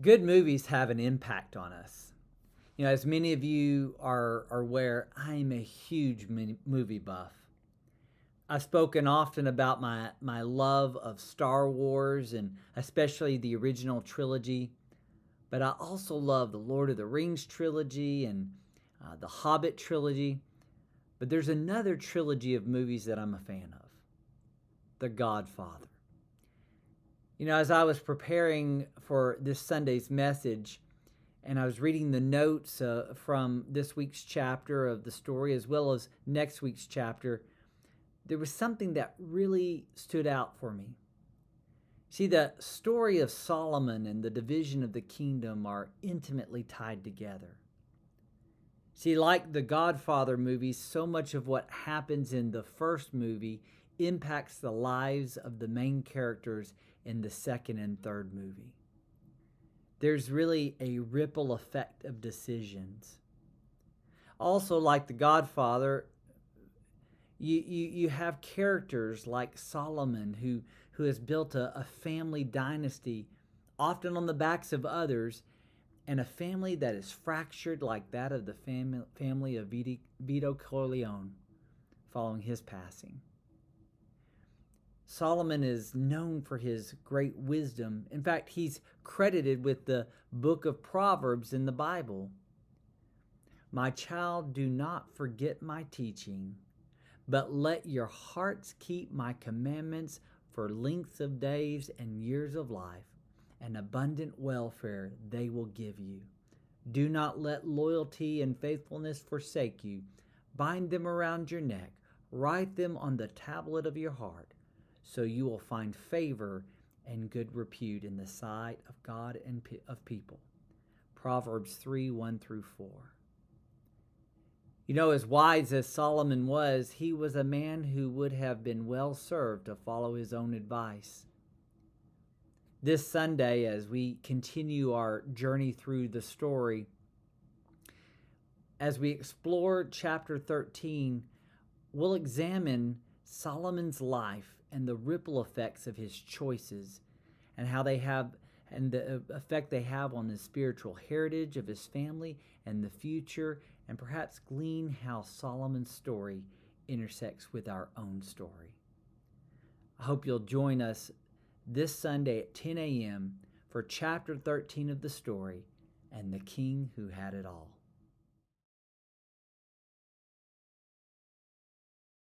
Good movies have an impact on us. As many of you are aware, I am a huge movie buff. I've spoken often about my love of Star Wars and especially the original trilogy, but I also love the Lord of the Rings trilogy and the Hobbit trilogy. But there's another trilogy of movies that I'm a fan of, The Godfather. As I was preparing for this Sunday's message, and I was reading the notes from this week's chapter of the story as well as next week's chapter, there was something that really stood out for me. See, the story of Solomon and the division of the kingdom are intimately tied together. See, like the Godfather movies, so much of what happens in the first movie impacts the lives of the main characters in the second and third movie. There's really a ripple effect of decisions. Also, like the Godfather, you have characters like Solomon who has built a family dynasty, often on the backs of others, and a family that is fractured like that of the family of Vito Corleone following his passing. Solomon is known for his great wisdom. In fact, he's credited with the book of Proverbs in the Bible. My child, do not forget my teaching, but let your hearts keep my commandments for lengths of days and years of life, and abundant welfare they will give you. Do not let loyalty and faithfulness forsake you. Bind them around your neck. Write them on the tablet of your heart, so you will find favor and good repute in the sight of God and of people. Proverbs 3:1-4. As wise as Solomon was, he was a man who would have been well served to follow his own advice. This Sunday, as we continue our journey through the story, as we explore chapter 13, we'll examine Solomon's life and the ripple effects of his choices and how they have and the effect they have on the spiritual heritage of his family and the future, and perhaps glean how Solomon's story intersects with our own story. I hope you'll join us this Sunday at 10 a.m. for chapter 13 of the story, And the King Who Had It All.